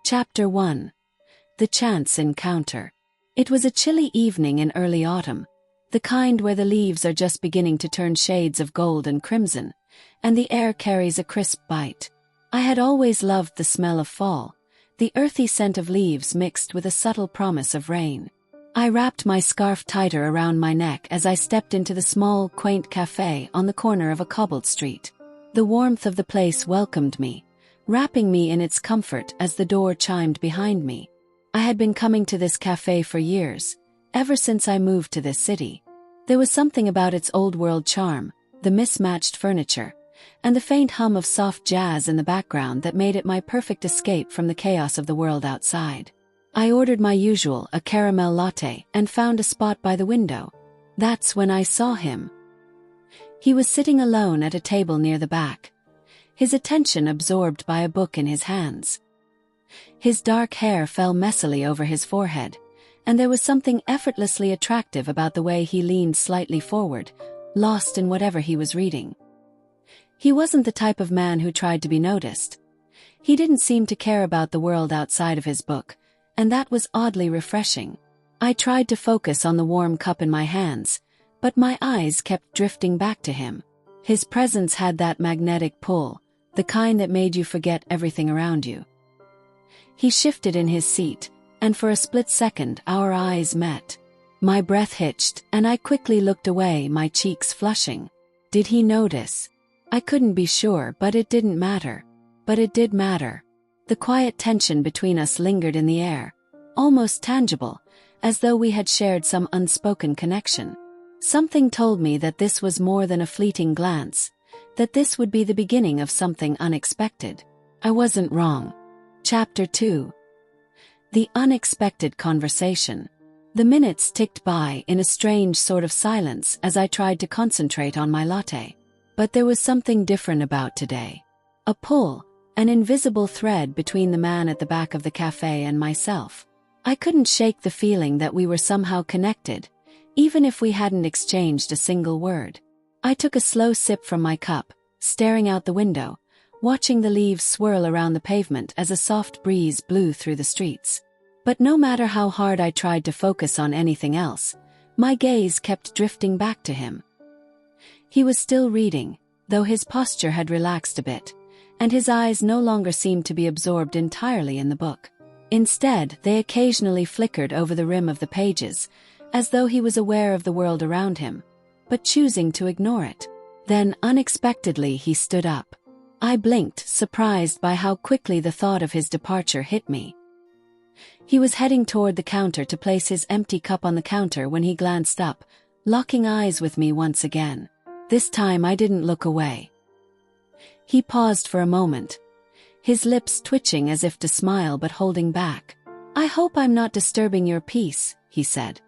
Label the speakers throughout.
Speaker 1: Chapter 1. The Chance Encounter. It was a chilly evening in early autumn, the kind where the leaves are just beginning to turn shades of gold and crimson, and the air carries a crisp bite. I had always loved the smell of fall, the earthy scent of leaves mixed with a subtle promise of rain. I wrapped my scarf tighter around my neck as I stepped into the small, quaint cafe on the corner of a cobbled street. The warmth of the place welcomed me, wrapping me in its comfort as the door chimed behind me. I had been coming to this cafe for years, ever since I moved to this city. There was something about its old-world charm, the mismatched furniture, and the faint hum of soft jazz in the background that made it my perfect escape from the chaos of the world outside. I ordered my usual, a caramel latte, and found a spot by the window. That's when I saw him. He was sitting alone at a table near the back, his attention absorbed by a book in his hands. His dark hair fell messily over his forehead, and there was something effortlessly attractive about the way he leaned slightly forward, lost in whatever he was reading. He wasn't the type of man who tried to be noticed. He didn't seem to care about the world outside of his book, and that was oddly refreshing. I tried to focus on the warm cup in my hands, but my eyes kept drifting back to him. His presence had that magnetic pull, the kind that made you forget everything around you. He shifted in his seat, and for a split second our eyes met. My breath hitched, and I quickly looked away, my cheeks flushing. Did he notice? I couldn't be sure, but it didn't matter. But it did matter. The quiet tension between us lingered in the air, almost tangible, as though we had shared some unspoken connection. Something told me that this was more than a fleeting glance, that this would be the beginning of something unexpected. I wasn't wrong. Chapter 2. The Unexpected Conversation. The minutes ticked by in a strange sort of silence as I tried to concentrate on my latte. But there was something different about today. A pull, an invisible thread between the man at the back of the cafe and myself. I couldn't shake the feeling that we were somehow connected, even if we hadn't exchanged a single word. I took a slow sip from my cup, staring out the window, watching the leaves swirl around the pavement as a soft breeze blew through the streets. But no matter how hard I tried to focus on anything else, my gaze kept drifting back to him. He was still reading, though his posture had relaxed a bit, and his eyes no longer seemed to be absorbed entirely in the book. Instead, they occasionally flickered over the rim of the pages, as though he was aware of the world around him, but choosing to ignore it. Then, unexpectedly, he stood up. I blinked, surprised by how quickly the thought of his departure hit me. He was heading toward the counter to place his empty cup on the counter when he glanced up, locking eyes with me once again. This time I didn't look away. He paused for a moment, his lips twitching as if to smile but holding back. "I hope I'm not disturbing your peace," he said,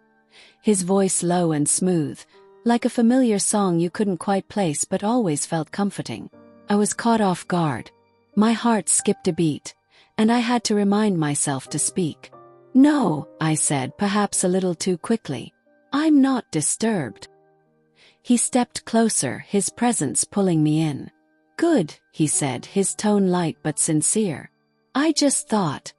Speaker 1: his voice low and smooth, like a familiar song you couldn't quite place but always felt comforting. I was caught off guard. My heart skipped a beat, and I had to remind myself to speak. "No," I said, perhaps a little too quickly. "I'm not disturbed." He stepped closer, his presence pulling me in. "Good," he said, his tone light but sincere. "I just thought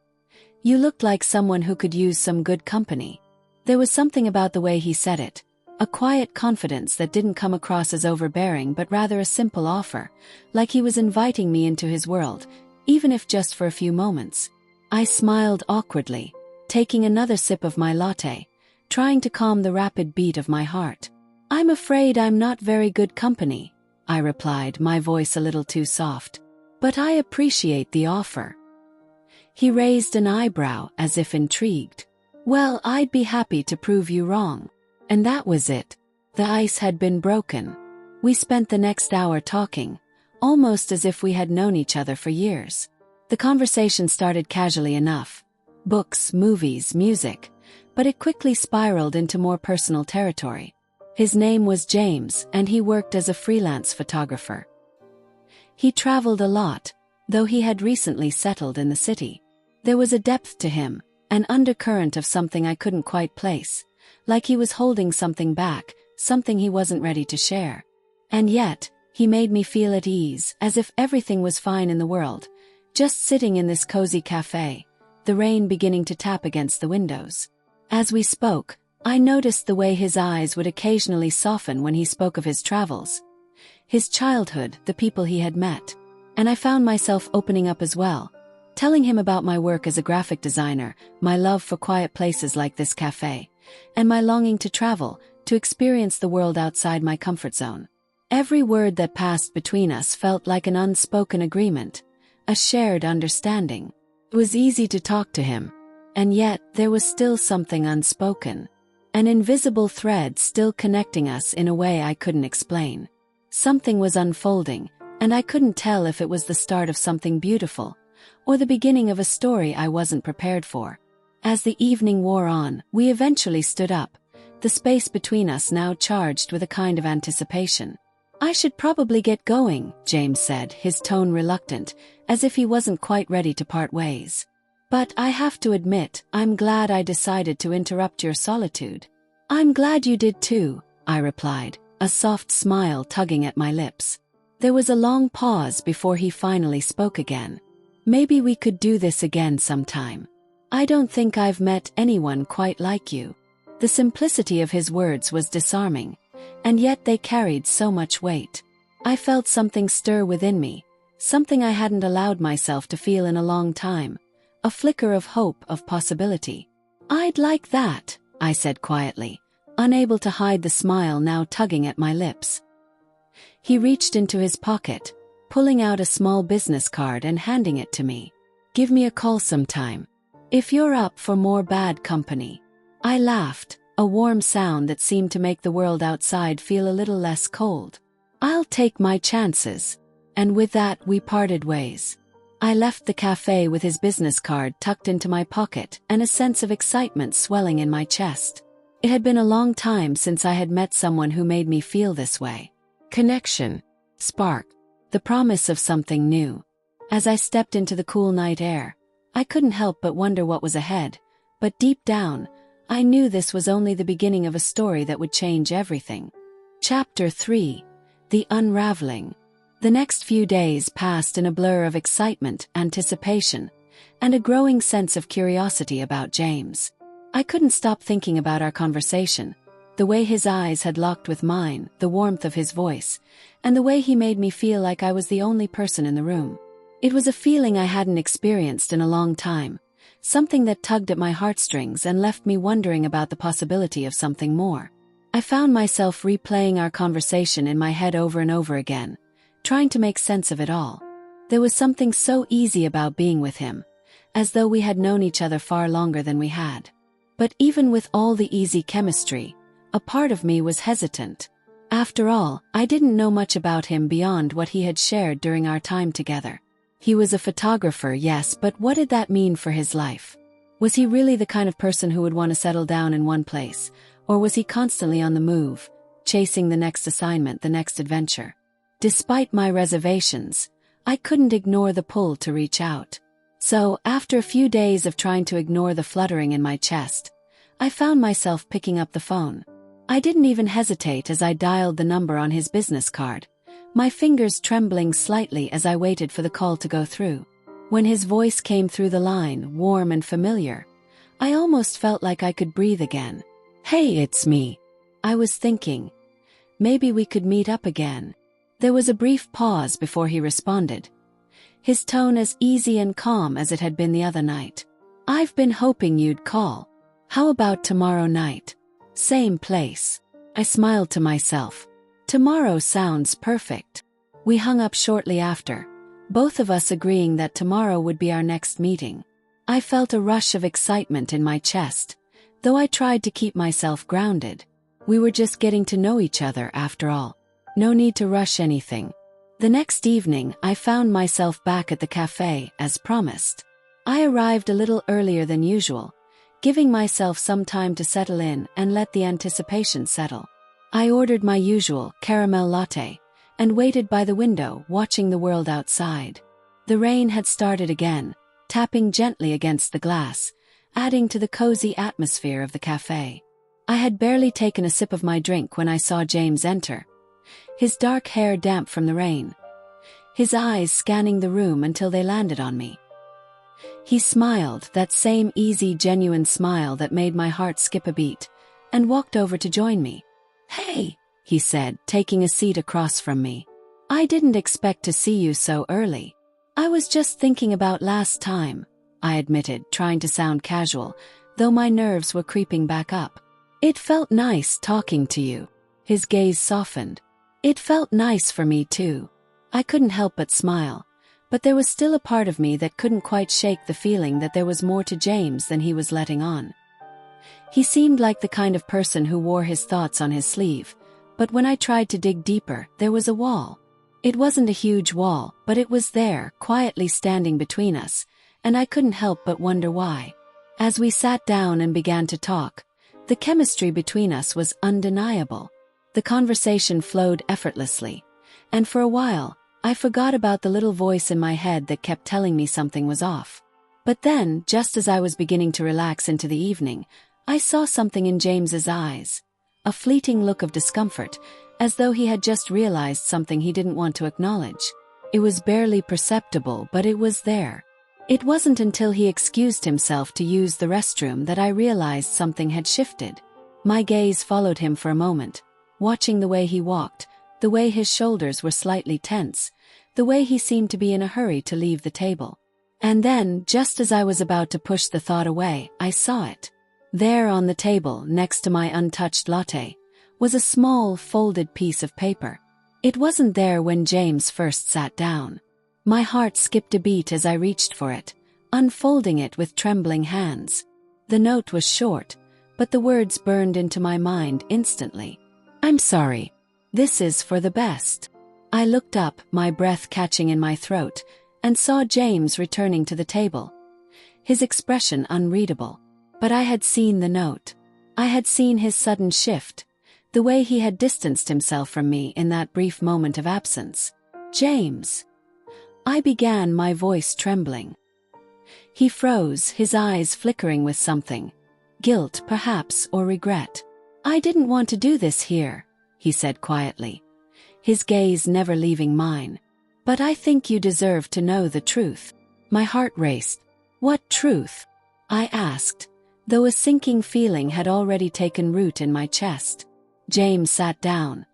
Speaker 1: you looked like someone who could use some good company." There was something about the way he said it, a quiet confidence that didn't come across as overbearing but rather a simple offer, like he was inviting me into his world, even if just for a few moments. I smiled awkwardly, taking another sip of my latte, trying to calm the rapid beat of my heart. "I'm afraid I'm not very good company," I replied, my voice a little too soft. "But I appreciate the offer." He raised an eyebrow as if intrigued. "Well, I'd be happy to prove you wrong." And that was it. The ice had been broken. We spent the next hour talking, almost as if we had known each other for years. The conversation started casually enough. Books, movies, music, but it quickly spiraled into more personal territory. His name was James, and he worked as a freelance photographer. He traveled a lot, though he had recently settled in the city. There was a depth to him, an undercurrent of something I couldn't quite place, like he was holding something back, something he wasn't ready to share. And yet, he made me feel at ease, as if everything was fine in the world, just sitting in this cozy cafe, the rain beginning to tap against the windows. As we spoke, I noticed the way his eyes would occasionally soften when he spoke of his travels, his childhood, the people he had met. And I found myself opening up as well, telling him about my work as a graphic designer, my love for quiet places like this cafe, and my longing to travel, to experience the world outside my comfort zone. Every word that passed between us felt like an unspoken agreement, a shared understanding. It was easy to talk to him, and yet there was still something unspoken, an invisible thread still connecting us in a way I couldn't explain. Something was unfolding, and I couldn't tell if it was the start of something beautiful, or the beginning of a story I wasn't prepared for. As the evening wore on, we eventually stood up, the space between us now charged with a kind of anticipation. "I should probably get going," James said, his tone reluctant, as if he wasn't quite ready to part ways. "But I have to admit, I'm glad I decided to interrupt your solitude." "I'm glad you did too," I replied, a soft smile tugging at my lips. There was a long pause before he finally spoke again. "Maybe we could do this again sometime. I don't think I've met anyone quite like you." The simplicity of his words was disarming, and yet they carried so much weight. I felt something stir within me, something I hadn't allowed myself to feel in a long time, a flicker of hope, of possibility. "I'd like that," I said quietly, unable to hide the smile now tugging at my lips. He reached into his pocket, pulling out a small business card and handing it to me. "Give me a call sometime, if you're up for more bad company." I laughed, a warm sound that seemed to make the world outside feel a little less cold. "I'll take my chances." And with that we parted ways. I left the cafe with his business card tucked into my pocket and a sense of excitement swelling in my chest. It had been a long time since I had met someone who made me feel this way. Connection, spark, the promise of something new. As I stepped into the cool night air, I couldn't help but wonder what was ahead, but deep down, I knew this was only the beginning of a story that would change everything. Chapter 3. The Unraveling. The next few days passed in a blur of excitement, anticipation, and a growing sense of curiosity about James. I couldn't stop thinking about our conversation, the way his eyes had locked with mine, the warmth of his voice, and the way he made me feel like I was the only person in the room. It was a feeling I hadn't experienced in a long time, something that tugged at my heartstrings and left me wondering about the possibility of something more. I found myself replaying our conversation in my head over and over again, trying to make sense of it all. There was something so easy about being with him, as though we had known each other far longer than we had. But even with all the easy chemistry, a part of me was hesitant. After all, I didn't know much about him beyond what he had shared during our time together. He was a photographer, yes, but what did that mean for his life? Was he really the kind of person who would want to settle down in one place, or was he constantly on the move, chasing the next assignment, the next adventure? Despite my reservations, I couldn't ignore the pull to reach out. So, after a few days of trying to ignore the fluttering in my chest, I found myself picking up the phone. I didn't even hesitate as I dialed the number on his business card, my fingers trembling slightly as I waited for the call to go through. When his voice came through the line, warm and familiar, I almost felt like I could breathe again. "Hey, it's me," I was thinking. "Maybe we could meet up again." There was a brief pause before he responded, his tone as easy and calm as it had been the other night. "I've been hoping you'd call. How about tomorrow night? Same place." I smiled to myself. Tomorrow sounds perfect. We hung up shortly after, both of us agreeing that tomorrow would be our next meeting. I felt a rush of excitement in my chest, though I tried to keep myself grounded. We were just getting to know each other after all. No need to rush anything. The next evening, I found myself back at the cafe, as promised. I arrived a little earlier than usual, giving myself some time to settle in and let the anticipation settle. I ordered my usual caramel latte and waited by the window, watching the world outside. The rain had started again, tapping gently against the glass, adding to the cozy atmosphere of the cafe. I had barely taken a sip of my drink when I saw James enter, his dark hair damp from the rain, his eyes scanning the room until they landed on me. He smiled, that same easy, genuine smile that made my heart skip a beat, and walked over to join me. "Hey," he said, taking a seat across from me. "I didn't expect to see you so early." "I was just thinking about last time," I admitted, trying to sound casual, though my nerves were creeping back up. "It felt nice talking to you." His gaze softened. "It felt nice for me too." I couldn't help but smile, but there was still a part of me that couldn't quite shake the feeling that there was more to James than he was letting on. He seemed like the kind of person who wore his thoughts on his sleeve, but when I tried to dig deeper, there was a wall. It wasn't a huge wall, but it was there, quietly standing between us, and I couldn't help but wonder why. As we sat down and began to talk, the chemistry between us was undeniable. The conversation flowed effortlessly, and for a while, I forgot about the little voice in my head that kept telling me something was off. But then, just as I was beginning to relax into the evening, I saw something in James's eyes. A fleeting look of discomfort, as though he had just realized something he didn't want to acknowledge. It was barely perceptible, but it was there. It wasn't until he excused himself to use the restroom that I realized something had shifted. My gaze followed him for a moment, watching the way he walked, the way his shoulders were slightly tense, the way he seemed to be in a hurry to leave the table. And then, just as I was about to push the thought away, I saw it. There on the table, next to my untouched latte, was a small, folded piece of paper. It wasn't there when James first sat down. My heart skipped a beat as I reached for it, unfolding it with trembling hands. The note was short, but the words burned into my mind instantly. "I'm sorry. This is for the best." I looked up, my breath catching in my throat, and saw James returning to the table. His expression unreadable. But I had seen the note. I had seen his sudden shift, the way he had distanced himself from me in that brief moment of absence. "James," I began, my voice trembling. He froze, his eyes flickering with something. Guilt, perhaps, or regret. "I didn't want to do this here," he said quietly, his gaze never leaving mine. "But I think you deserve to know the truth." My heart raced. "What truth?" I asked, though a sinking feeling had already taken root in my chest. James sat down,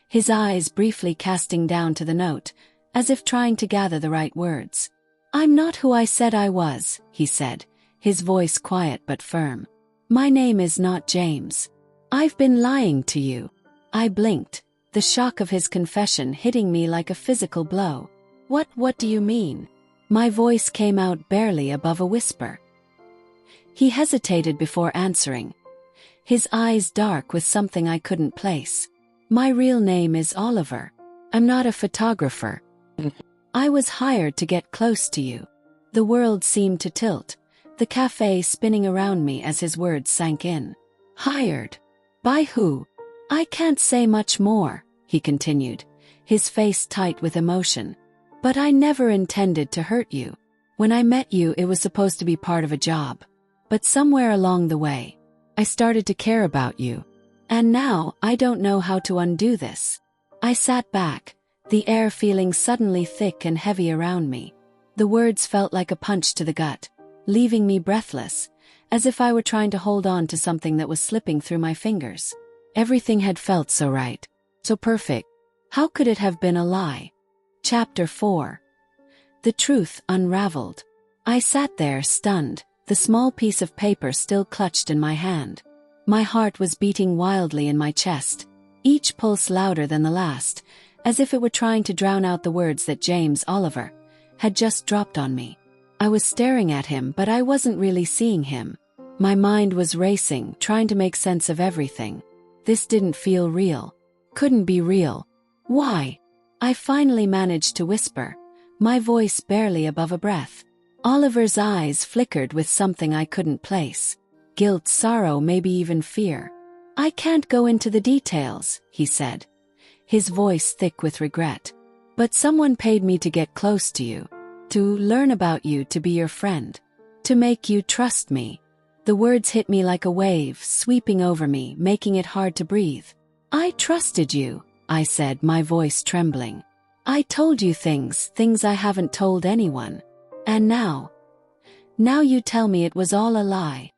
Speaker 1: his eyes briefly casting down to the note, as if trying to gather the right words. "I'm not who I said I was," he said, his voice quiet but firm. "My name is not James. I've been lying to you." I blinked, the shock of his confession hitting me like a physical blow. What do you mean?" My voice came out barely above a whisper. He hesitated before answering, his eyes dark with something I couldn't place. "My real name is Oliver. I'm not a photographer. I was hired to get close to you." The world seemed to tilt, the cafe spinning around me as his words sank in. "Hired? By who?" "I can't say much more," he continued, his face tight with emotion. "But I never intended to hurt you. When I met you, it was supposed to be part of a job. But somewhere along the way, I started to care about you. And now, I don't know how to undo this." I sat back, the air feeling suddenly thick and heavy around me. The words felt like a punch to the gut, leaving me breathless, as if I were trying to hold on to something that was slipping through my fingers. Everything had felt so right, so perfect. How could it have been a lie? Chapter 4. The Truth Unraveled. I sat there, stunned, the small piece of paper still clutched in my hand. My heart was beating wildly in my chest, each pulse louder than the last, as if it were trying to drown out the words that James Oliver had just dropped on me. I was staring at him, but I wasn't really seeing him. My mind was racing, trying to make sense of everything. This didn't feel real. Couldn't be real. "Why?" I finally managed to whisper, my voice barely above a breath. Oliver's eyes flickered with something I couldn't place. Guilt, sorrow, maybe even fear. "I can't go into the details," he said, his voice thick with regret. "But someone paid me to get close to you, to learn about you, to be your friend, to make you trust me." The words hit me like a wave, sweeping over me, making it hard to breathe. "I trusted you," I said, my voice trembling. "I told you things I haven't told anyone. And now, Now you tell me it was all a lie."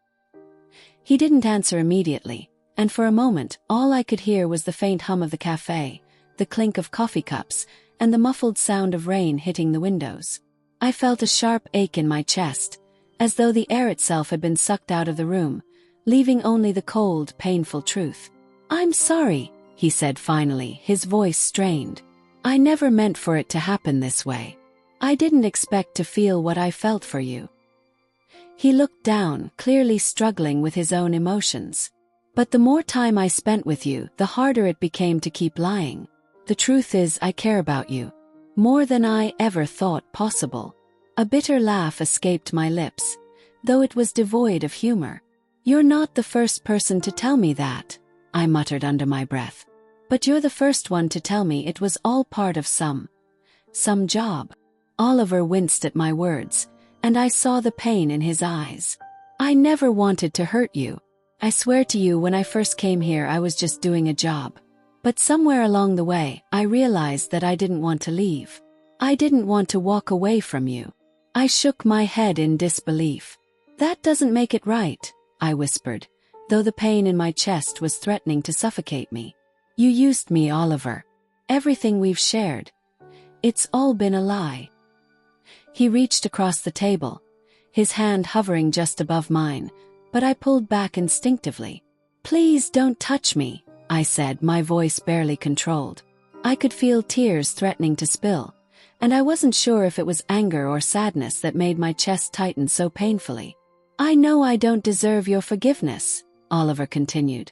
Speaker 1: He didn't answer immediately, and for a moment all I could hear was the faint hum of the cafe, the clink of coffee cups, and the muffled sound of rain hitting the windows. I felt a sharp ache in my chest, as though the air itself had been sucked out of the room, leaving only the cold, painful truth. "I'm sorry," he said finally, his voice strained. "I never meant for it to happen this way. I didn't expect to feel what I felt for you." He looked down, clearly struggling with his own emotions. "But the more time I spent with you, the harder it became to keep lying. The truth is, I care about you. More than I ever thought possible." A bitter laugh escaped my lips, though it was devoid of humor. "You're not the first person to tell me that," I muttered under my breath. "But you're the first one to tell me it was all part of some job." Oliver winced at my words, and I saw the pain in his eyes. "I never wanted to hurt you. I swear to you, when I first came here I was just doing a job. But somewhere along the way, I realized that I didn't want to leave. I didn't want to walk away from you." I shook my head in disbelief. "That doesn't make it right," I whispered, though the pain in my chest was threatening to suffocate me. "You used me, Oliver. Everything we've shared. It's all been a lie." He reached across the table, his hand hovering just above mine, but I pulled back instinctively. "Please don't touch me," I said, my voice barely controlled. I could feel tears threatening to spill, and I wasn't sure if it was anger or sadness that made my chest tighten so painfully. "I know I don't deserve your forgiveness," Oliver continued,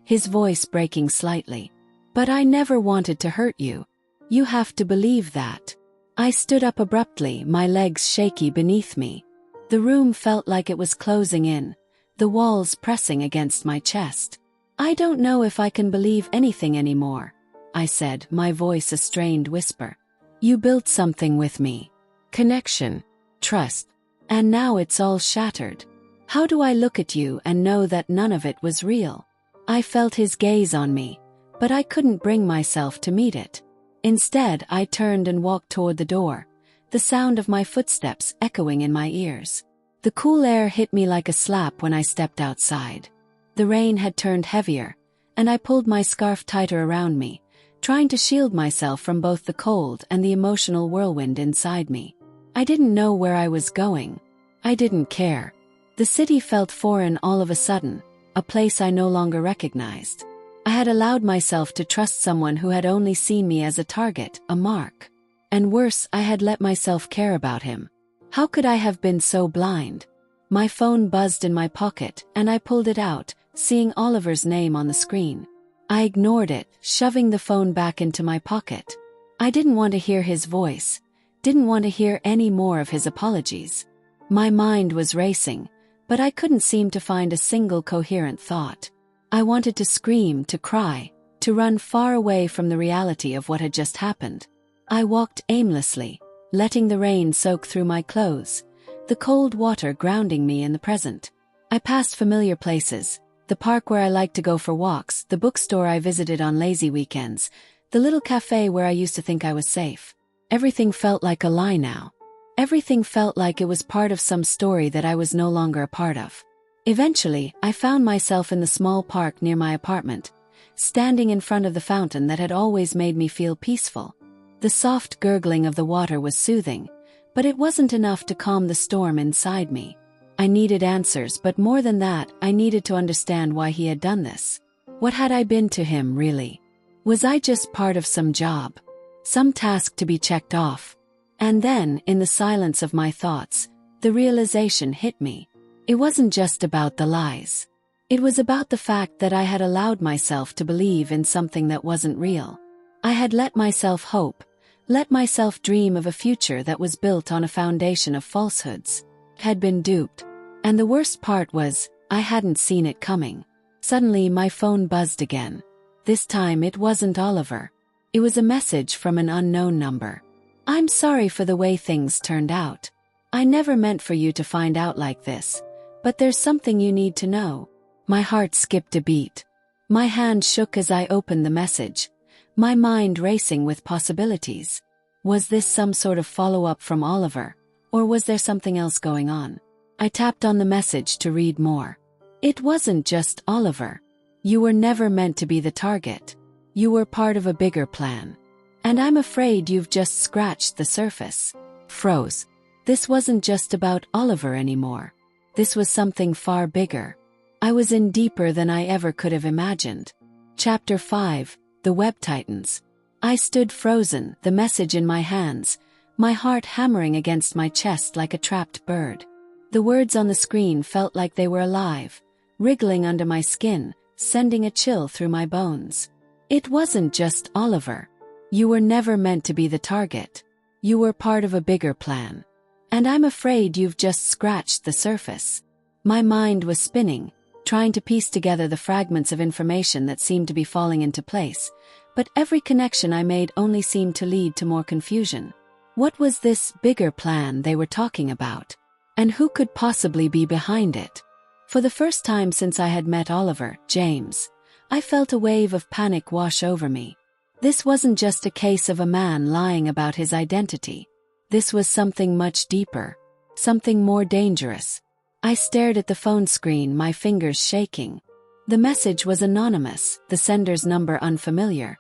Speaker 1: his voice breaking slightly. "But I never wanted to hurt you. You have to believe that." I stood up abruptly, my legs shaky beneath me. The room felt like it was closing in, the walls pressing against my chest. "I don't know if I can believe anything anymore," I said, my voice a strained whisper. "You built something with me. Connection, trust. And now it's all shattered. How do I look at you and know that none of it was real?" I felt his gaze on me, but I couldn't bring myself to meet it. Instead, I turned and walked toward the door, the sound of my footsteps echoing in my ears. The cool air hit me like a slap when I stepped outside. The rain had turned heavier, and I pulled my scarf tighter around me, trying to shield myself from both the cold and the emotional whirlwind inside me. I didn't know where I was going. I didn't care. The city felt foreign all of a sudden, a place I no longer recognized. I had allowed myself to trust someone who had only seen me as a target, a mark. And worse, I had let myself care about him. How could I have been so blind? My phone buzzed in my pocket, and I pulled it out, seeing Oliver's name on the screen. I ignored it, shoving the phone back into my pocket. I didn't want to hear his voice, didn't want to hear any more of his apologies. My mind was racing, but I couldn't seem to find a single coherent thought. I wanted to scream, to cry, to run far away from the reality of what had just happened. I walked aimlessly, letting the rain soak through my clothes, the cold water grounding me in the present. I passed familiar places, the park where I liked to go for walks, the bookstore I visited on lazy weekends, the little cafe where I used to think I was safe. Everything felt like a lie now. Everything felt like it was part of some story that I was no longer a part of. Eventually, I found myself in the small park near my apartment, standing in front of the fountain that had always made me feel peaceful. The soft gurgling of the water was soothing, but it wasn't enough to calm the storm inside me. I needed answers, but more than that, I needed to understand why he had done this. What had I been to him, really? Was I just part of some job? Some task to be checked off? And then, in the silence of my thoughts, the realization hit me. It wasn't just about the lies. It was about the fact that I had allowed myself to believe in something that wasn't real. I had let myself hope, let myself dream of a future that was built on a foundation of falsehoods. Had been duped. And the worst part was, I hadn't seen it coming. Suddenly my phone buzzed again. This time it wasn't Oliver. It was a message from an unknown number. "I'm sorry for the way things turned out. I never meant for you to find out like this. But there's something you need to know." My heart skipped a beat. My hand shook as I opened the message, my mind racing with possibilities. Was this some sort of follow-up from Oliver, or was there something else going on? I tapped on the message to read more. It wasn't just Oliver. You were never meant to be the target. You were part of a bigger plan. And I'm afraid you've just scratched the surface. Froze. This wasn't just about Oliver anymore. This was something far bigger. I was in deeper than I ever could have imagined. Chapter 5, The Web Titans. I stood frozen, the message in my hands, my heart hammering against my chest like a trapped bird. The words on the screen felt like they were alive, wriggling under my skin, sending a chill through my bones. It wasn't just Oliver. You were never meant to be the target. You were part of a bigger plan. And I'm afraid you've just scratched the surface. My mind was spinning, trying to piece together the fragments of information that seemed to be falling into place, but every connection I made only seemed to lead to more confusion. What was this bigger plan they were talking about? And who could possibly be behind it? For the first time since I had met Oliver, James, I felt a wave of panic wash over me. This wasn't just a case of a man lying about his identity. This was something much deeper, something more dangerous. I stared at the phone screen, my fingers shaking. The message was anonymous, the sender's number unfamiliar,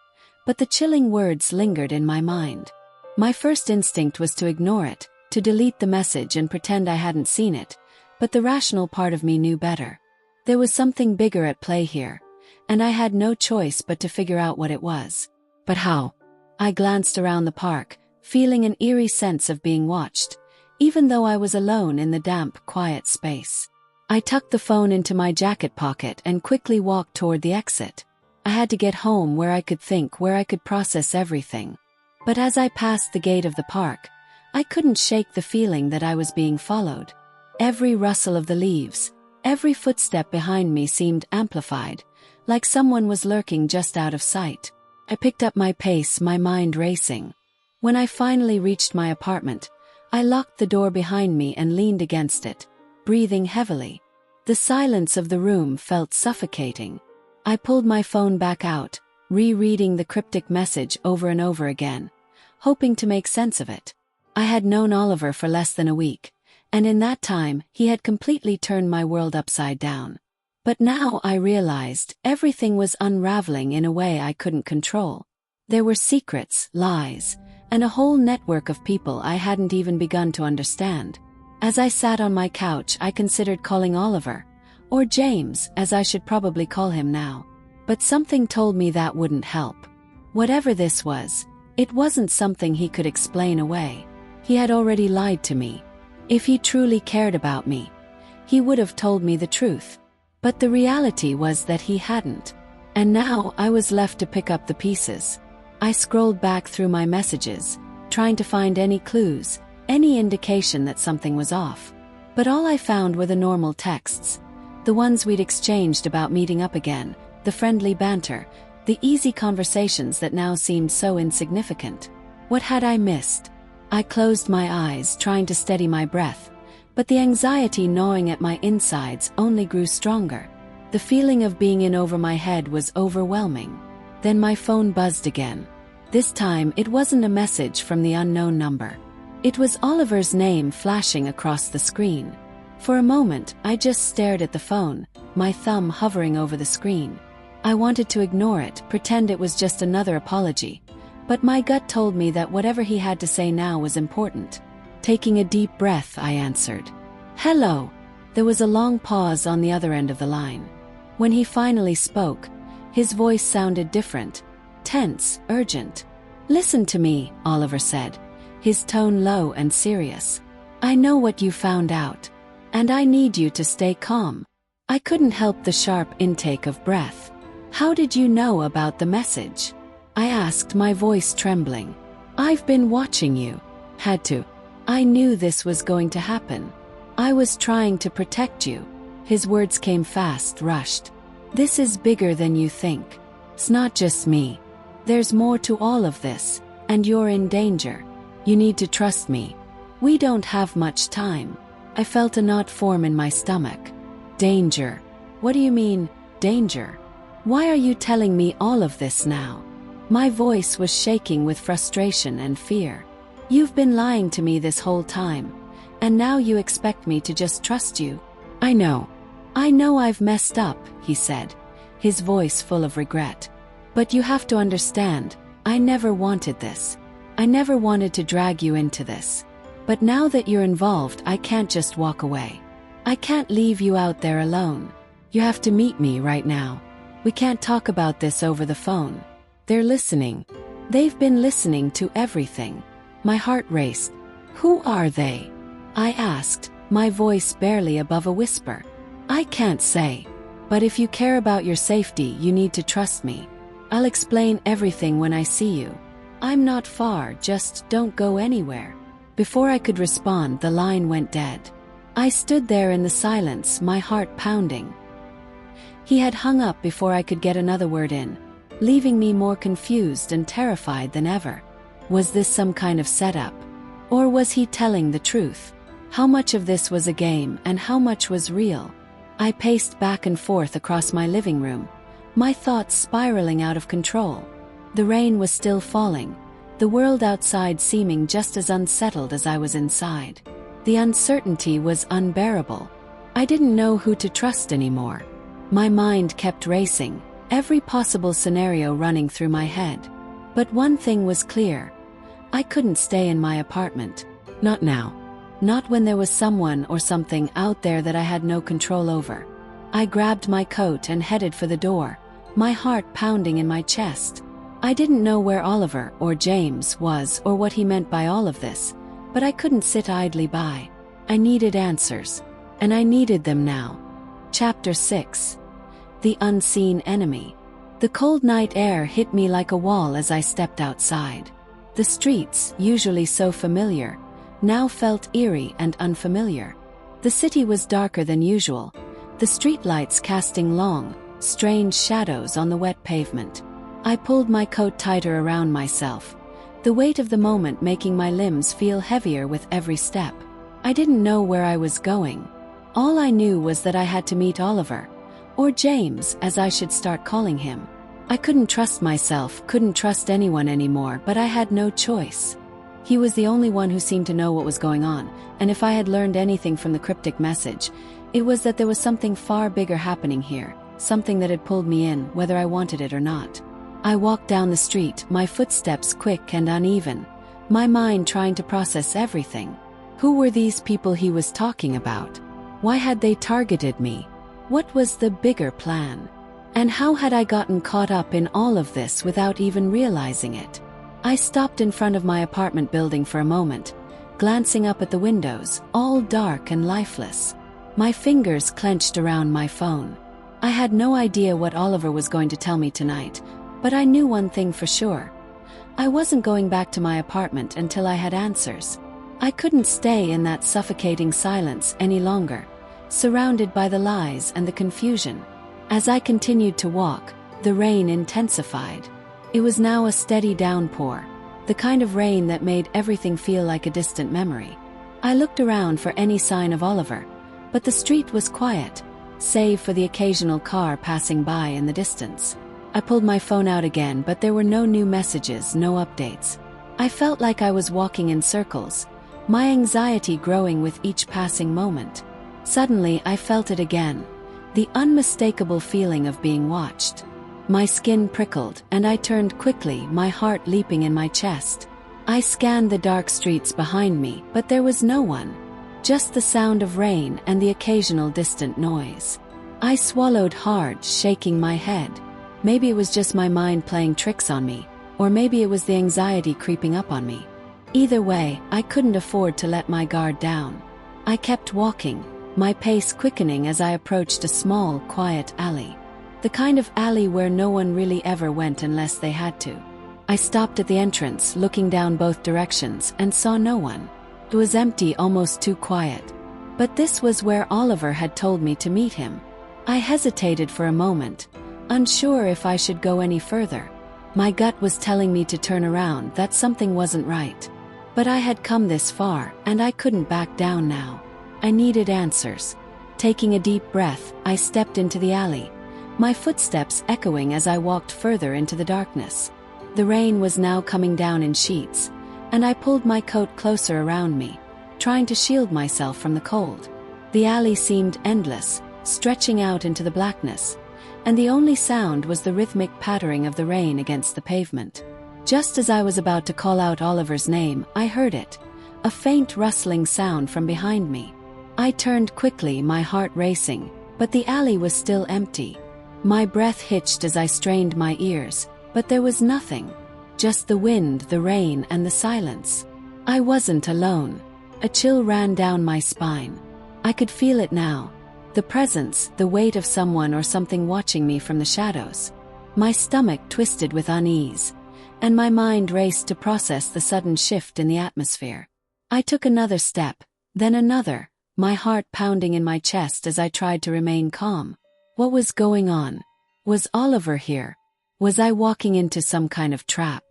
Speaker 1: but the chilling words lingered in my mind. My first instinct was to ignore it, to delete the message and pretend I hadn't seen it, but the rational part of me knew better. There was something bigger at play here, and I had no choice but to figure out what it was. But how? I glanced around the park, feeling an eerie sense of being watched, even though I was alone in the damp, quiet space. I tucked the phone into my jacket pocket and quickly walked toward the exit. I had to get home where I could think, where I could process everything. But as I passed the gate of the park, I couldn't shake the feeling that I was being followed. Every rustle of the leaves, every footstep behind me seemed amplified, like someone was lurking just out of sight. I picked up my pace, my mind racing. When I finally reached my apartment, I locked the door behind me and leaned against it, breathing heavily. The silence of the room felt suffocating. I pulled my phone back out, rereading the cryptic message over and over again, hoping to make sense of it. I had known Oliver for less than a week, and in that time he had completely turned my world upside down. But now I realized everything was unraveling in a way I couldn't control. There were secrets, lies, and a whole network of people I hadn't even begun to understand. As I sat on my couch, I considered calling Oliver, or James, as I should probably call him now. But something told me that wouldn't help. Whatever this was, it wasn't something he could explain away. He had already lied to me. If he truly cared about me, he would have told me the truth. But the reality was that he hadn't. And now I was left to pick up the pieces. I scrolled back through my messages, trying to find any clues, any indication that something was off. But all I found were the normal texts, the ones we'd exchanged about meeting up again, the friendly banter, the easy conversations that now seemed so insignificant. What had I missed? I closed my eyes, trying to steady my breath, but the anxiety gnawing at my insides only grew stronger. The feeling of being in over my head was overwhelming. Then my phone buzzed again. This time it wasn't a message from the unknown number. It was Oliver's name flashing across the screen. For a moment, I just stared at the phone, my thumb hovering over the screen. I wanted to ignore it, pretend it was just another apology. But my gut told me that whatever he had to say now was important. Taking a deep breath, I answered. "Hello." There was a long pause on the other end of the line. When he finally spoke, his voice sounded different, tense, urgent. "Listen to me," Oliver said, his tone low and serious. "I know what you found out, and I need you to stay calm." I couldn't help the sharp intake of breath. "How did you know about the message?" I asked, my voice trembling. "I've been watching you." "Had to. I knew this was going to happen. I was trying to protect you." His words came fast, rushed. "This is bigger than you think. It's not just me. There's more to all of this, and you're in danger. You need to trust me. We don't have much time." I felt a knot form in my stomach. "Danger? What do you mean, danger? Why are you telling me all of this now?" My voice was shaking with frustration and fear. "You've been lying to me this whole time, And now you expect me to just trust you? I know. I know I've messed up, he said, his voice full of regret. But you have to understand, I never wanted this. I never wanted to drag you into this. But now that you're involved, I can't just walk away. I can't leave you out there alone. You have to meet me right now. We can't talk about this over the phone. They're listening. They've been listening to everything. My heart raced. Who are they? I asked, my voice barely above a whisper. I can't say. But if you care about your safety, you need to trust me. I'll explain everything when I see you. I'm not far, just don't go anywhere. Before I could respond, the line went dead. I stood there in the silence, my heart pounding. He had hung up before I could get another word in, leaving me more confused and terrified than ever. Was this some kind of setup? Or was he telling the truth? How much of this was a game and how much was real? I paced back and forth across my living room, my thoughts spiraling out of control. The rain was still falling, the world outside seeming just as unsettled as I was inside. The uncertainty was unbearable. I didn't know who to trust anymore. My mind kept racing, every possible scenario running through my head. But one thing was clear. I couldn't stay in my apartment. Not now. Not when there was someone or something out there that I had no control over. I grabbed my coat and headed for the door, my heart pounding in my chest. I didn't know where Oliver or James was or what he meant by all of this, but I couldn't sit idly by. I needed answers, and I needed them now. Chapter 6. The Unseen Enemy. The cold night air hit me like a wall as I stepped outside. The streets, usually so familiar, now felt eerie and unfamiliar. The city was darker than usual, the streetlights casting long, strange shadows on the wet pavement. I pulled my coat tighter around myself, the weight of the moment making my limbs feel heavier with every step. I didn't know where I was going. All I knew was that I had to meet Oliver, or James as I should start calling him. I couldn't trust myself, couldn't trust anyone anymore, but I had no choice. He was the only one who seemed to know what was going on, and if I had learned anything from the cryptic message, it was that there was something far bigger happening here, something that had pulled me in, whether I wanted it or not. I walked down the street, my footsteps quick and uneven, my mind trying to process everything. Who were these people he was talking about? Why had they targeted me? What was the bigger plan? And how had I gotten caught up in all of this without even realizing it? I stopped in front of my apartment building for a moment, glancing up at the windows, all dark and lifeless. My fingers clenched around my phone. I had no idea what Oliver was going to tell me tonight, but I knew one thing for sure. I wasn't going back to my apartment until I had answers. I couldn't stay in that suffocating silence any longer, surrounded by the lies and the confusion. As I continued to walk, the rain intensified. It was now a steady downpour, the kind of rain that made everything feel like a distant memory. I looked around for any sign of Oliver, but the street was quiet, save for the occasional car passing by in the distance. I pulled my phone out again, but there were no new messages, no updates. I felt like I was walking in circles, my anxiety growing with each passing moment. Suddenly, I felt it again, the unmistakable feeling of being watched. My skin prickled, and I turned quickly, my heart leaping in my chest. I scanned the dark streets behind me, but there was no one. Just the sound of rain and the occasional distant noise. I swallowed hard, shaking my head. Maybe it was just my mind playing tricks on me, or maybe it was the anxiety creeping up on me. Either way, I couldn't afford to let my guard down. I kept walking, my pace quickening as I approached a small, quiet alley. The kind of alley where no one really ever went unless they had to. I stopped at the entrance, looking down both directions, and saw no one. It was empty, almost too quiet. But this was where Oliver had told me to meet him. I hesitated for a moment, unsure if I should go any further. My gut was telling me to turn around, that something wasn't right. But I had come this far, and I couldn't back down now. I needed answers. Taking a deep breath, I stepped into the alley, my footsteps echoing as I walked further into the darkness. The rain was now coming down in sheets, and I pulled my coat closer around me, trying to shield myself from the cold. The alley seemed endless, stretching out into the blackness, and the only sound was the rhythmic pattering of the rain against the pavement. Just as I was about to call out Oliver's name, I heard it, a faint rustling sound from behind me. I turned quickly, my heart racing, but the alley was still empty. My breath hitched as I strained my ears, but there was nothing. Just the wind, the rain, and the silence. I wasn't alone. A chill ran down my spine. I could feel it now. The presence, the weight of someone or something watching me from the shadows. My stomach twisted with unease, and my mind raced to process the sudden shift in the atmosphere. I took another step, then another, my heart pounding in my chest as I tried to remain calm. What was going on? Was Oliver here? Was I walking into some kind of trap?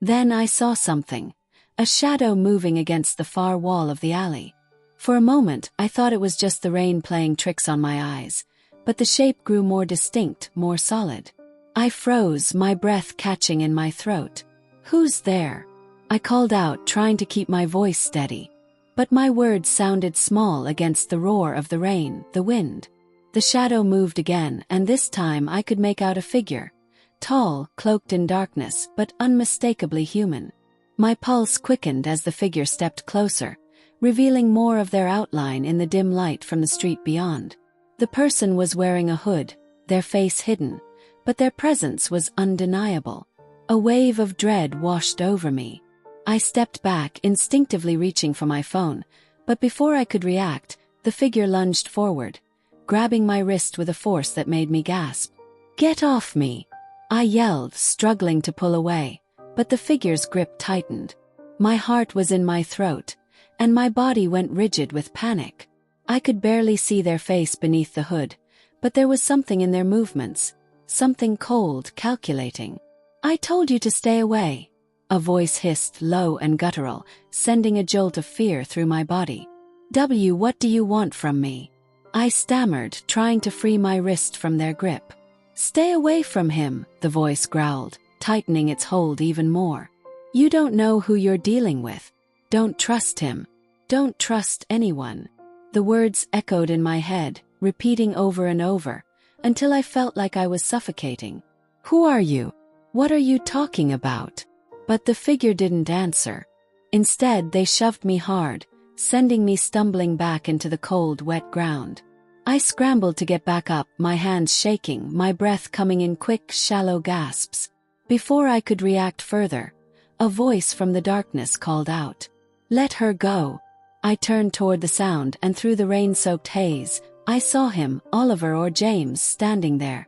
Speaker 1: Then I saw something, a shadow moving against the far wall of the alley. For a moment, I thought it was just the rain playing tricks on my eyes, but the shape grew more distinct, more solid. I froze, my breath catching in my throat. "Who's there?" I called out, trying to keep my voice steady. But my words sounded small against the roar of the rain, the wind. The shadow moved again, and this time I could make out a figure. Tall, cloaked in darkness, but unmistakably human. My pulse quickened as the figure stepped closer, revealing more of their outline in the dim light from the street beyond. The person was wearing a hood, their face hidden, but their presence was undeniable. A wave of dread washed over me. I stepped back, instinctively reaching for my phone, but before I could react, the figure lunged forward, grabbing my wrist with a force that made me gasp. "Get off me!" I yelled, struggling to pull away, but the figure's grip tightened. My heart was in my throat, and my body went rigid with panic. I could barely see their face beneath the hood, but there was something in their movements, something cold, calculating. "I told you to stay away," a voice hissed, low and guttural, sending a jolt of fear through my body. What do you want from me?" I stammered, trying to free my wrist from their grip. "Stay away from him," the voice growled, tightening its hold even more. "You don't know who you're dealing with. Don't trust him. Don't trust anyone." The words echoed in my head, repeating over and over, until I felt like I was suffocating. "Who are you? What are you talking about?" But the figure didn't answer. Instead, they shoved me hard, sending me stumbling back into the cold, wet ground. I scrambled to get back up, my hands shaking, my breath coming in quick, shallow gasps. Before I could react further, a voice from the darkness called out, "Let her go." I turned toward the sound, and through the rain-soaked haze, I saw him, Oliver or James, standing there,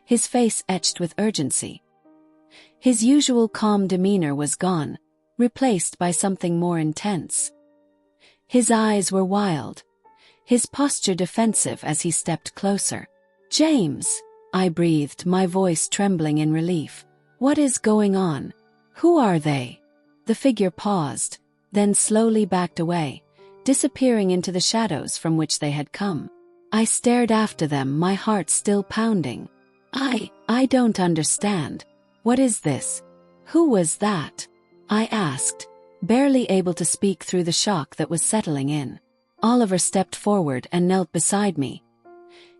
Speaker 1: his face etched with urgency. His usual calm demeanor was gone, replaced by something more intense. His eyes were wild, his posture defensive as he stepped closer. "James," I breathed, my voice trembling in relief. "What is going on? Who are they?" The figure paused, then slowly backed away, disappearing into the shadows from which they had come. I stared after them, my heart still pounding. I don't understand. What is this? Who was that?" I asked, barely able to speak through the shock that was settling in. Oliver stepped forward and knelt beside me,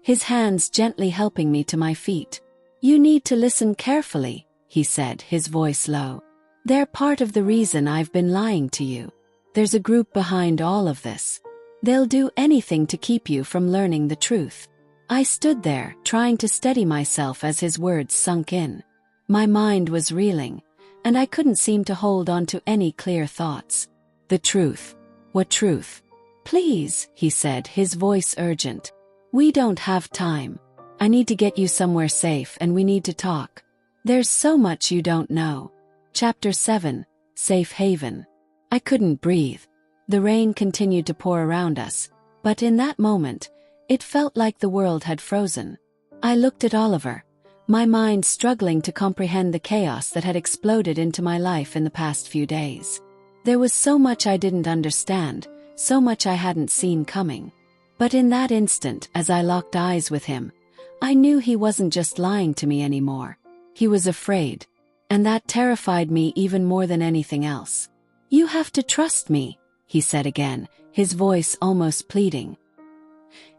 Speaker 1: his hands gently helping me to my feet. "You need to listen carefully," he said, his voice low. "They're part of the reason I've been lying to you. There's a group behind all of this. They'll do anything to keep you from learning the truth." I stood there, trying to steady myself as his words sunk in. My mind was reeling, and I couldn't seem to hold on to any clear thoughts. "The truth? What truth?" "Please," he said, his voice urgent. "We don't have time. I need to get you somewhere safe, and we need to talk. There's so much you don't know." Chapter 7, Safe Haven. I couldn't breathe. The rain continued to pour around us, but in that moment, it felt like the world had frozen. I looked at Oliver, my mind struggling to comprehend the chaos that had exploded into my life in the past few days. There was so much I didn't understand, so much I hadn't seen coming. But in that instant, as I locked eyes with him, I knew he wasn't just lying to me anymore. He was afraid, and that terrified me even more than anything else. "You have to trust me," he said again, his voice almost pleading.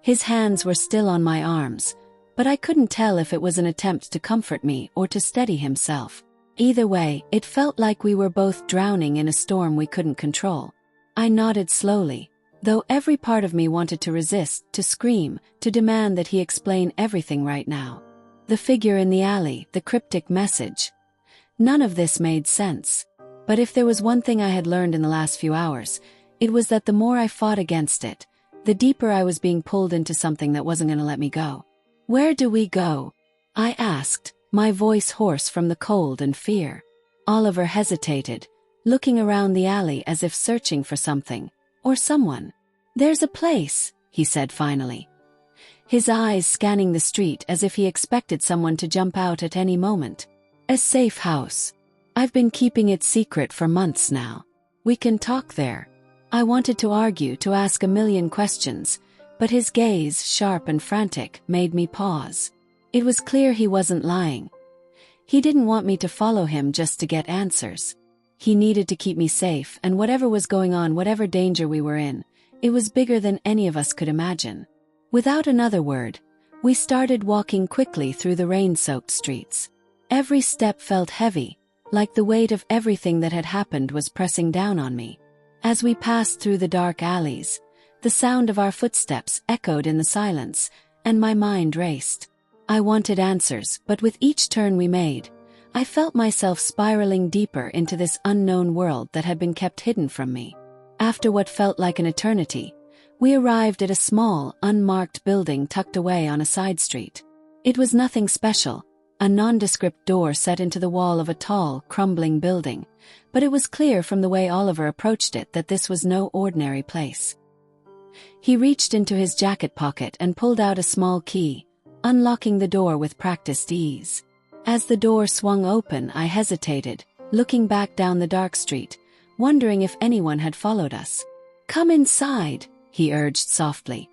Speaker 1: His hands were still on my arms, but I couldn't tell if it was an attempt to comfort me or to steady himself. Either way, it felt like we were both drowning in a storm we couldn't control. I nodded slowly, though every part of me wanted to resist, to scream, to demand that he explain everything right now. The figure in the alley, the cryptic message. None of this made sense. But if there was one thing I had learned in the last few hours, it was that the more I fought against it, the deeper I was being pulled into something that wasn't going to let me go. "Where do we go?" I asked, my voice hoarse from the cold and fear. Oliver hesitated, looking around the alley as if searching for something, or someone. "There's a place," he said finally, his eyes scanning the street as if he expected someone to jump out at any moment. "A safe house. I've been keeping it secret for months now. We can talk there." I wanted to argue, to ask a million questions, but his gaze, sharp and frantic, made me pause. It was clear he wasn't lying. He didn't want me to follow him just to get answers. He needed to keep me safe, and whatever was going on, whatever danger we were in, it was bigger than any of us could imagine. Without another word, we started walking quickly through the rain-soaked streets. Every step felt heavy, like the weight of everything that had happened was pressing down on me. As we passed through the dark alleys, the sound of our footsteps echoed in the silence, and my mind raced. I wanted answers, but with each turn we made, I felt myself spiraling deeper into this unknown world that had been kept hidden from me. After what felt like an eternity, we arrived at a small, unmarked building tucked away on a side street. It was nothing special, a nondescript door set into the wall of a tall, crumbling building, but it was clear from the way Oliver approached it that this was no ordinary place. He reached into his jacket pocket and pulled out a small key, unlocking the door with practiced ease. As the door swung open, I hesitated, looking back down the dark street, wondering if anyone had followed us. "Come inside," he urged softly,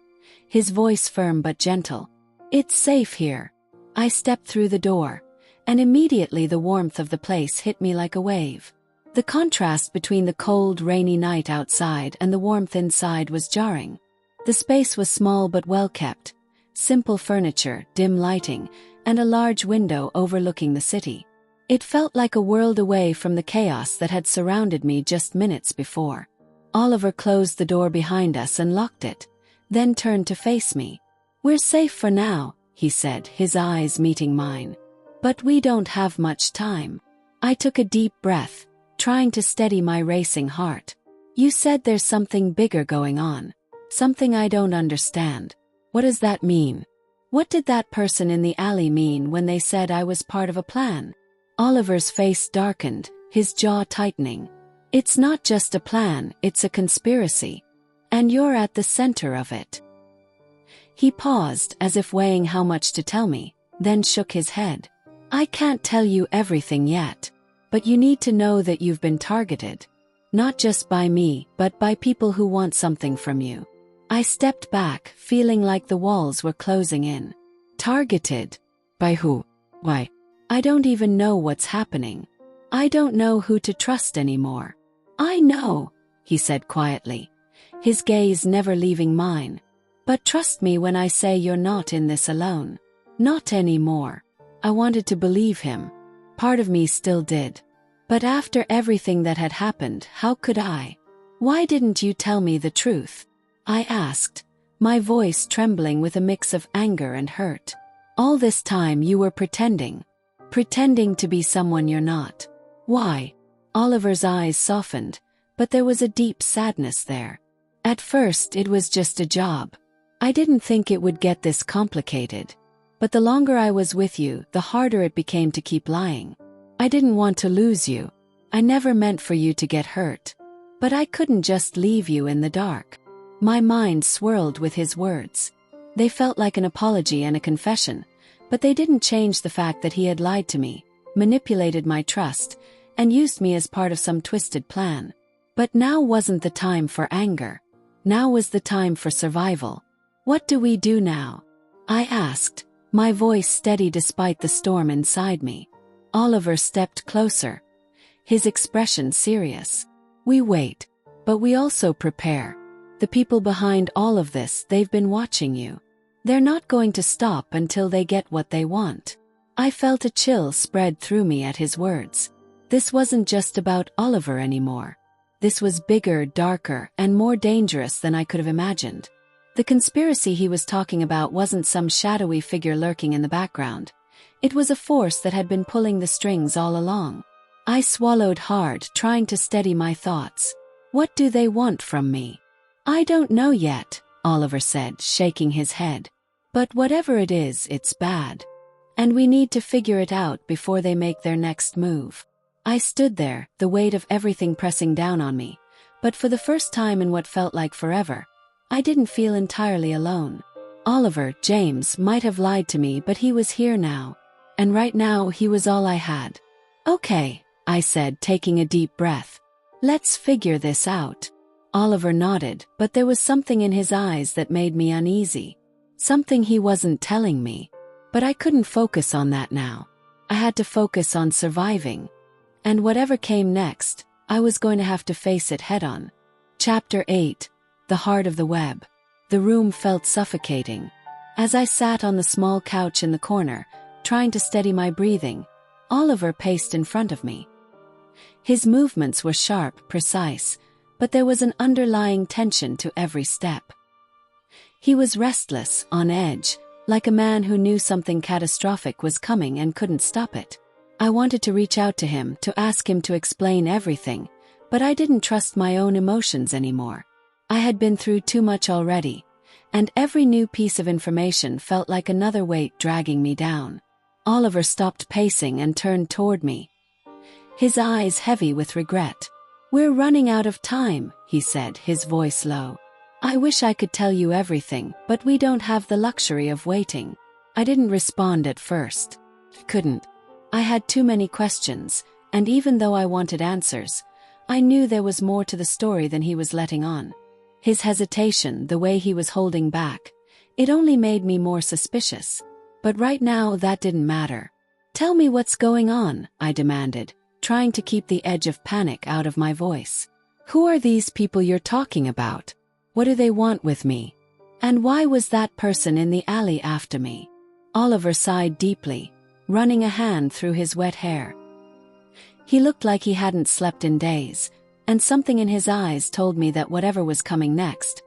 Speaker 1: his voice firm but gentle. "It's safe here." I stepped through the door, and immediately the warmth of the place hit me like a wave. The contrast between the cold, rainy night outside and the warmth inside was jarring. The space was small but well-kept, simple furniture, dim lighting, and a large window overlooking the city. It felt like a world away from the chaos that had surrounded me just minutes before. Oliver closed the door behind us and locked it, then turned to face me. "We're safe for now," he said, his eyes meeting mine. "But we don't have much time." I took a deep breath, trying to steady my racing heart. "You said there's something bigger going on. Something I don't understand. What does that mean? What did that person in the alley mean when they said I was part of a plan?" Oliver's face darkened, his jaw tightening. "It's not just a plan, it's a conspiracy. And you're at the center of it." He paused, as if weighing how much to tell me, then shook his head. "I can't tell you everything yet. But you need to know that you've been targeted. Not just by me, but by people who want something from you." I stepped back, feeling like the walls were closing in. Targeted? By who? Why? I don't even know what's happening. I don't know who to trust anymore. "I know," he said quietly, his gaze never leaving mine. "But trust me when I say you're not in this alone. Not anymore." I wanted to believe him. Part of me still did. But after everything that had happened, how could I? "Why didn't you tell me the truth?" I asked, my voice trembling with a mix of anger and hurt. "All this time you were pretending to be someone you're not. Why?" Oliver's eyes softened, but there was a deep sadness there. "At first it was just a job. I didn't think it would get this complicated. But the longer I was with you, the harder it became to keep lying. I didn't want to lose you. I never meant for you to get hurt. But I couldn't just leave you in the dark." My mind swirled with his words. They felt like an apology and a confession, but they didn't change the fact that he had lied to me, manipulated my trust, and used me as part of some twisted plan. But now wasn't the time for anger. Now was the time for survival. "What do we do now?" I asked, my voice steady despite the storm inside me. Oliver stepped closer, his expression serious. "We wait. But we also prepare. The people behind all of this, they've been watching you. They're not going to stop until they get what they want. I felt a chill spread through me at his words. This wasn't just about Oliver anymore. This was bigger, darker, and more dangerous than I could have imagined. The conspiracy he was talking about wasn't some shadowy figure lurking in the background. It was a force that had been pulling the strings all along. I swallowed hard, trying to steady my thoughts. What do they want from me? I don't know yet, Oliver said, shaking his head. But whatever it is, it's bad. And we need to figure it out before they make their next move. I stood there, the weight of everything pressing down on me. But for the first time in what felt like forever, I didn't feel entirely alone. Oliver, James, might have lied to me, but he was here now. And right now, he was all I had. Okay, I said, taking a deep breath. Let's figure this out. Oliver nodded, but there was something in his eyes that made me uneasy. Something he wasn't telling me. But I couldn't focus on that now. I had to focus on surviving. And whatever came next, I was going to have to face it head-on. Chapter 8. The Heart of the Web. The room felt suffocating. As I sat on the small couch in the corner, trying to steady my breathing, Oliver paced in front of me. His movements were sharp, precise, but there was an underlying tension to every step. He was restless, on edge, like a man who knew something catastrophic was coming and couldn't stop it. I wanted to reach out to him, to ask him to explain everything, but I didn't trust my own emotions anymore. I had been through too much already, and every new piece of information felt like another weight dragging me down. Oliver stopped pacing and turned toward me, his eyes heavy with regret. "We're running out of time," he said, his voice low. "I wish I could tell you everything, but we don't have the luxury of waiting." I didn't respond at first. Couldn't. I had too many questions, and even though I wanted answers, I knew there was more to the story than he was letting on. His hesitation, the way he was holding back, it only made me more suspicious. But right now that didn't matter. "Tell me what's going on," I demanded, trying to keep the edge of panic out of my voice. "Who are these people you're talking about? What do they want with me? And why was that person in the alley after me?" Oliver sighed deeply, running a hand through his wet hair. He looked like he hadn't slept in days, and something in his eyes told me that whatever was coming next,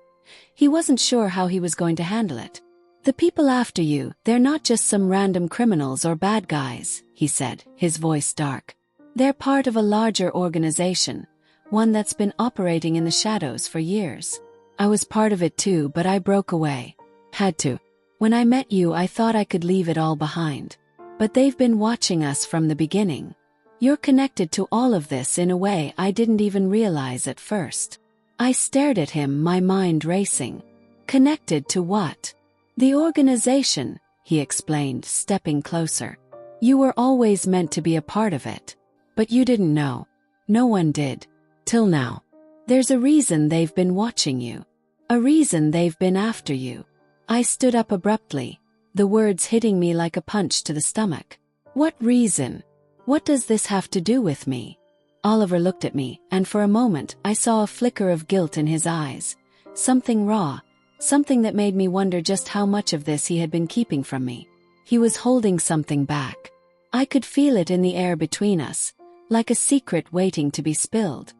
Speaker 1: he wasn't sure how he was going to handle it. "The people after you, they're not just some random criminals or bad guys," he said, his voice dark. "They're part of a larger organization, one that's been operating in the shadows for years. I was part of it too, but I broke away. Had to. When I met you, I thought I could leave it all behind. But they've been watching us from the beginning. You're connected to all of this in a way I didn't even realize at first." I stared at him, my mind racing. "Connected to what?" "The organization," he explained, stepping closer. "You were always meant to be a part of it. But you didn't know. No one did. Till now. There's a reason they've been watching you. A reason they've been after you." I stood up abruptly, the words hitting me like a punch to the stomach. "What reason? What does this have to do with me?" Oliver looked at me, and for a moment I saw a flicker of guilt in his eyes. Something raw, something that made me wonder just how much of this he had been keeping from me. He was holding something back. I could feel it in the air between us, like a secret waiting to be spilled.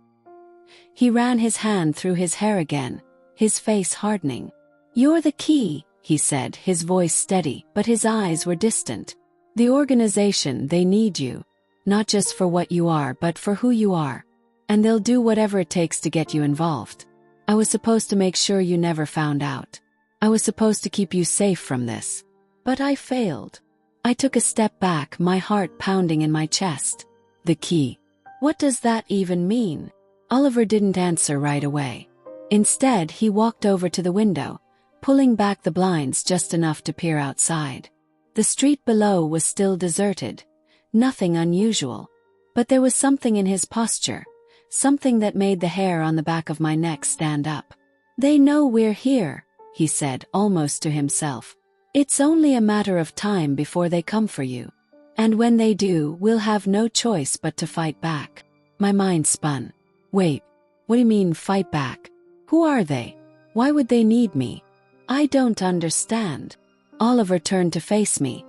Speaker 1: He ran his hand through his hair again, his face hardening. "You're the key," he said, his voice steady, but his eyes were distant. "The organization, they need you. Not just for what you are, but for who you are. And they'll do whatever it takes to get you involved. I was supposed to make sure you never found out. I was supposed to keep you safe from this. But I failed." I took a step back, my heart pounding in my chest. "The key. What does that even mean?" Oliver didn't answer right away. Instead, he walked over to the window, pulling back the blinds just enough to peer outside. The street below was still deserted. Nothing unusual. But there was something in his posture, something that made the hair on the back of my neck stand up. "They know we're here," he said, almost to himself. "It's only a matter of time before they come for you. And when they do, we'll have no choice but to fight back." My mind spun. Wait. What do you mean, fight back? Who are they? Why would they need me? I don't understand. Oliver turned to face me.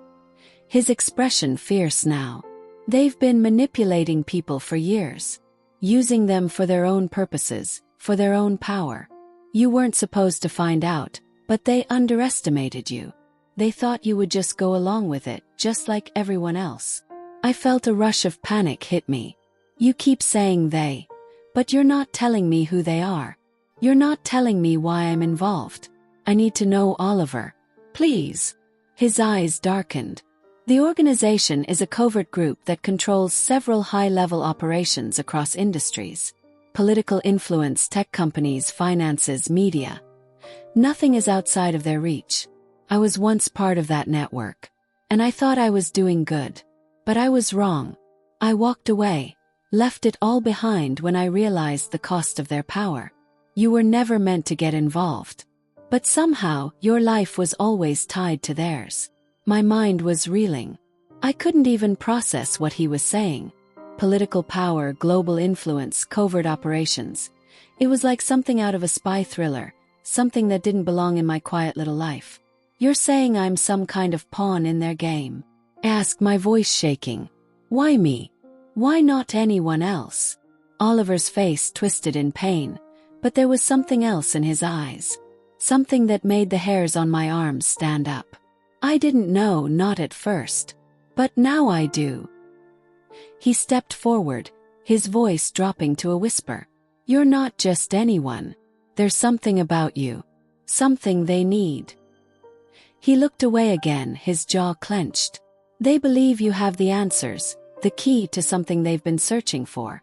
Speaker 1: His expression fierce now. They've been manipulating people for years, using them for their own purposes, for their own power. You weren't supposed to find out, but they underestimated you. They thought you would just go along with it, just like everyone else. I felt a rush of panic hit me. You keep saying they, but you're not telling me who they are. You're not telling me why I'm involved. I need to know, Oliver. Please. His eyes darkened. The organization is a covert group that controls several high-level operations across industries. Political influence, tech companies, finances, media. Nothing is outside of their reach. I was once part of that network, and I thought I was doing good. But I was wrong. I walked away, left it all behind when I realized the cost of their power. You were never meant to get involved. But somehow, your life was always tied to theirs. My mind was reeling. I couldn't even process what he was saying. Political power, global influence, covert operations. It was like something out of a spy thriller, something that didn't belong in my quiet little life. You're saying I'm some kind of pawn in their game? I asked, my voice shaking. Why me? Why not anyone else? Oliver's face twisted in pain, but there was something else in his eyes. Something that made the hairs on my arms stand up. I didn't know, not at first. But now I do. He stepped forward, his voice dropping to a whisper. You're not just anyone. There's something about you. Something they need. He looked away again, his jaw clenched. They believe you have the answers, the key to something they've been searching for.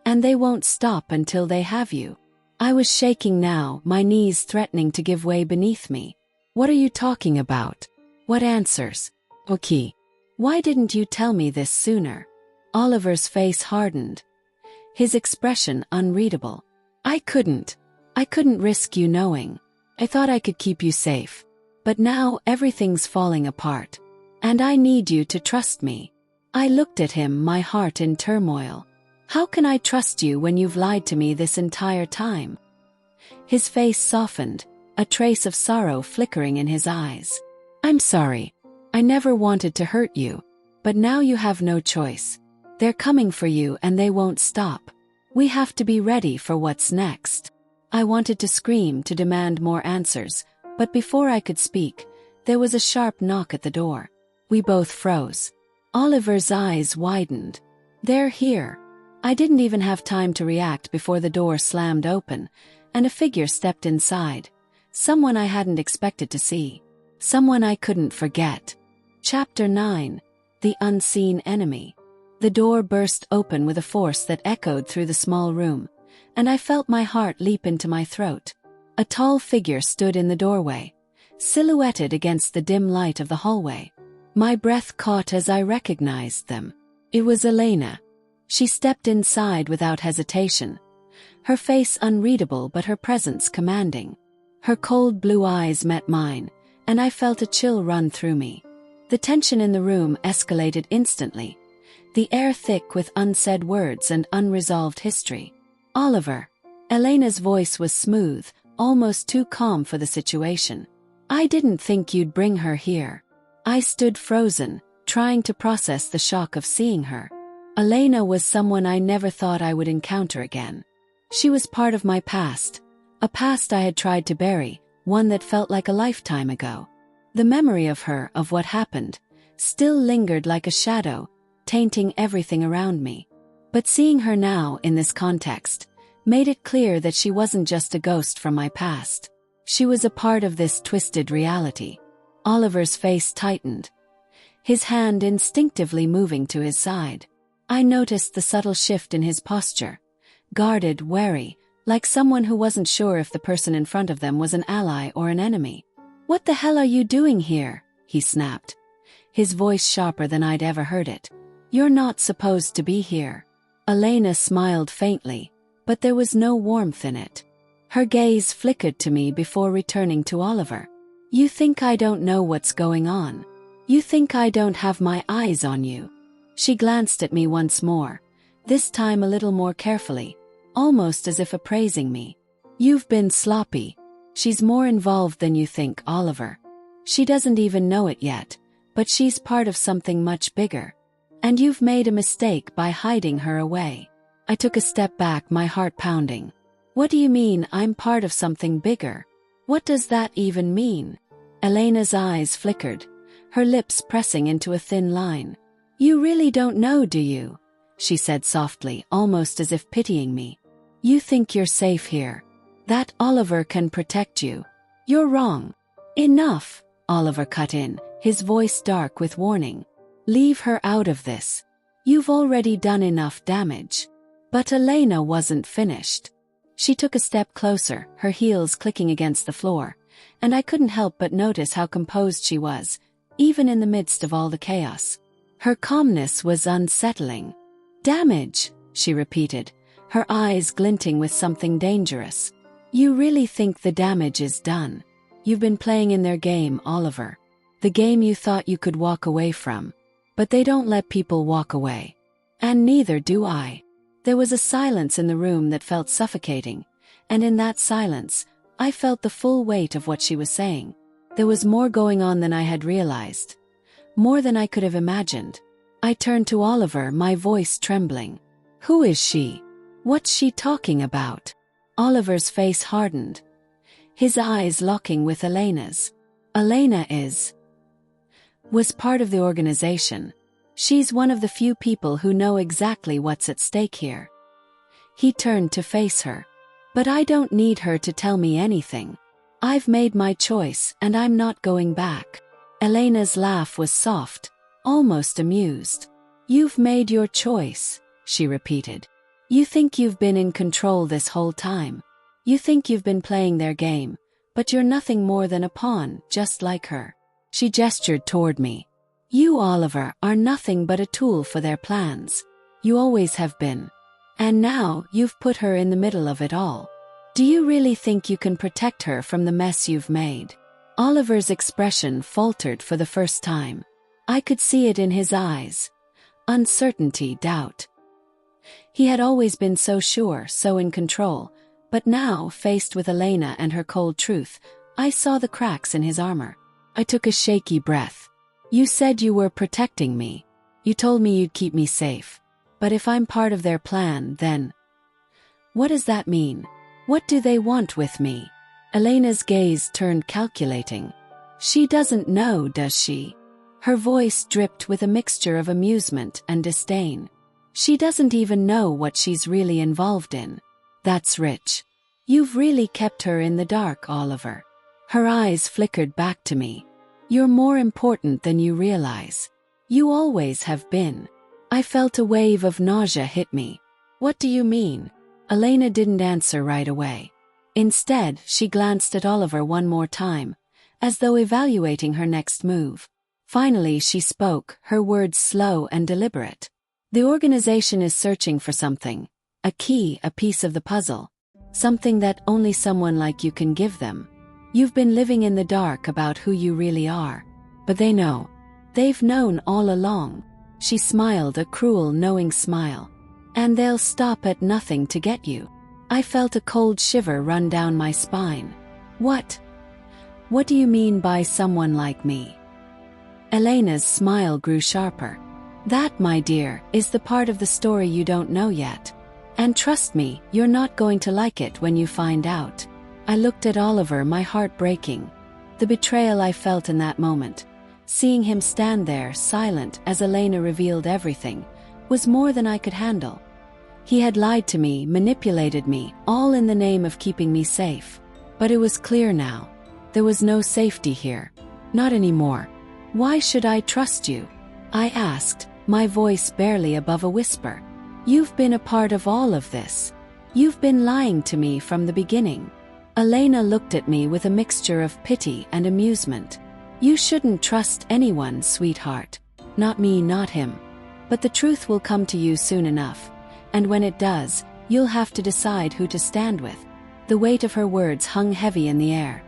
Speaker 1: And they won't stop until they have you. I was shaking now, my knees threatening to give way beneath me. What are you talking about? What answers? Okay. Why didn't you tell me this sooner? Oliver's face hardened. His expression unreadable. I couldn't risk you knowing. I thought I could keep you safe. But now everything's falling apart. And I need you to trust me. I looked at him, my heart in turmoil. How can I trust you when you've lied to me this entire time? His face softened, a trace of sorrow flickering in his eyes. I'm sorry. I never wanted to hurt you. But now you have no choice. They're coming for you and they won't stop. We have to be ready for what's next. I wanted to scream, to demand more answers, but before I could speak, there was a sharp knock at the door. We both froze. Oliver's eyes widened. They're here. I didn't even have time to react before the door slammed open, and a figure stepped inside. Someone I hadn't expected to see. Someone I couldn't forget. Chapter 9. The Unseen Enemy. The door burst open with a force that echoed through the small room, and I felt my heart leap into my throat. A tall figure stood in the doorway, silhouetted against the dim light of the hallway. My breath caught as I recognized them. It was Elena. She stepped inside without hesitation, her face unreadable but her presence commanding. Her cold blue eyes met mine, and I felt a chill run through me. The tension in the room escalated instantly, the air thick with unsaid words and unresolved history. Oliver. Elena's voice was smooth, almost too calm for the situation. I didn't think you'd bring her here. I stood frozen, trying to process the shock of seeing her. Elena was someone I never thought I would encounter again. She was part of my past, a past I had tried to bury, one that felt like a lifetime ago. The memory of her, of what happened, still lingered like a shadow, tainting everything around me. But seeing her now in this context made it clear that she wasn't just a ghost from my past. She was a part of this twisted reality. Oliver's face tightened, his hand instinctively moving to his side. I noticed the subtle shift in his posture, guarded, wary, like someone who wasn't sure if the person in front of them was an ally or an enemy. What the hell are you doing here? He snapped, his voice sharper than I'd ever heard it. You're not supposed to be here. Elena smiled faintly, but there was no warmth in it. Her gaze flickered to me before returning to Oliver. You think I don't know what's going on? You think I don't have my eyes on you? She glanced at me once more, this time a little more carefully, almost as if appraising me. "You've been sloppy. She's more involved than you think, Oliver. She doesn't even know it yet, but she's part of something much bigger. And you've made a mistake by hiding her away." I took a step back, my heart pounding. "What do you mean I'm part of something bigger? What does that even mean?" Elena's eyes flickered, her lips pressing into a thin line. "You really don't know, do you?" she said softly, almost as if pitying me. "You think you're safe here, that Oliver can protect you. You're wrong." "Enough," Oliver cut in, his voice dark with warning. "Leave her out of this. You've already done enough damage." But Elena wasn't finished. She took a step closer, her heels clicking against the floor, and I couldn't help but notice how composed she was, even in the midst of all the chaos. Her calmness was unsettling. "Damage," she repeated, her eyes glinting with something dangerous. "You really think the damage is done? You've been playing in their game, Oliver. The game you thought you could walk away from. But they don't let people walk away. And neither do I." There was a silence in the room that felt suffocating, and in that silence, I felt the full weight of what she was saying. There was more going on than I had realized. More than I could have imagined. I turned to Oliver, my voice trembling. "Who is she? What's she talking about?" Oliver's face hardened, his eyes locking with Elena's. "Elena was part of the organization. She's one of the few people who know exactly what's at stake here." He turned to face her. "But I don't need her to tell me anything. I've made my choice and I'm not going back." Elena's laugh was soft, almost amused. "You've made your choice," she repeated. "You think you've been in control this whole time. You think you've been playing their game, but you're nothing more than a pawn, just like her." She gestured toward me. "You, Oliver, are nothing but a tool for their plans. You always have been. And now you've put her in the middle of it all. Do you really think you can protect her from the mess you've made?" Oliver's expression faltered for the first time. I could see it in his eyes. Uncertainty, doubt. He had always been so sure, so in control, but now, faced with Elena and her cold truth, I saw the cracks in his armor. I took a shaky breath. "You said you were protecting me. You told me you'd keep me safe. But if I'm part of their plan, then what does that mean? What do they want with me?" Elena's gaze turned calculating. "She doesn't know, does she?" Her voice dripped with a mixture of amusement and disdain. "She doesn't even know what she's really involved in. That's rich. You've really kept her in the dark, Oliver." Her eyes flickered back to me. "You're more important than you realize. You always have been." I felt a wave of nausea hit me. "What do you mean?" Elena didn't answer right away. Instead, she glanced at Oliver one more time, as though evaluating her next move. Finally she spoke, her words slow and deliberate. "The organization is searching for something. A key, a piece of the puzzle. Something that only someone like you can give them. You've been living in the dark about who you really are. But they know. They've known all along." She smiled, a cruel, knowing smile. "And they'll stop at nothing to get you." I felt a cold shiver run down my spine. What do you mean by someone like me?" Elena's smile grew sharper. "That, my dear, is the part of the story you don't know yet. And trust me, you're not going to like it when you find out." I looked at Oliver, my heart breaking. The betrayal I felt in that moment, seeing him stand there silent as Elena revealed everything, was more than I could handle. He had lied to me, manipulated me, all in the name of keeping me safe. But it was clear now. There was no safety here. Not anymore. "Why should I trust you?" I asked, my voice barely above a whisper. "You've been a part of all of this. You've been lying to me from the beginning." Elena looked at me with a mixture of pity and amusement. "You shouldn't trust anyone, sweetheart. Not me, not him. But the truth will come to you soon enough. And when it does, you'll have to decide who to stand with." The weight of her words hung heavy in the air,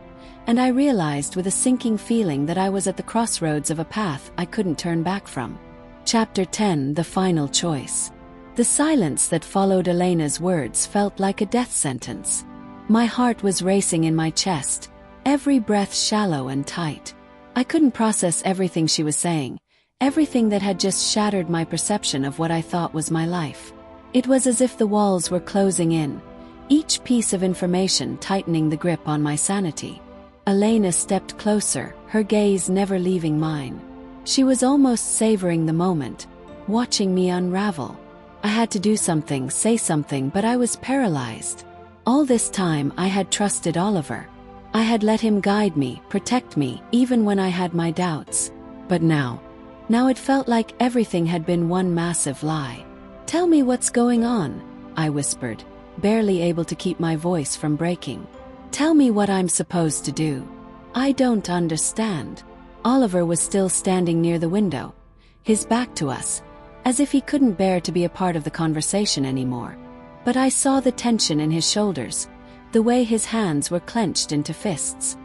Speaker 1: and I realized with a sinking feeling that I was at the crossroads of a path I couldn't turn back from. Chapter 10: The Final Choice. The silence that followed Elena's words felt like a death sentence. My heart was racing in my chest, every breath shallow and tight. I couldn't process everything she was saying, everything that had just shattered my perception of what I thought was my life. It was as if the walls were closing in, each piece of information tightening the grip on my sanity. Elena stepped closer, her gaze never leaving mine. She was almost savoring the moment, watching me unravel. I had to do something, say something, but I was paralyzed. All this time I had trusted Oliver. I had let him guide me, protect me, even when I had my doubts. But now it felt like everything had been one massive lie. "Tell me what's going on," I whispered, barely able to keep my voice from breaking. "Tell me what I'm supposed to do. I don't understand." Oliver was still standing near the window, his back to us, as if he couldn't bear to be a part of the conversation anymore. But I saw the tension in his shoulders, the way his hands were clenched into fists.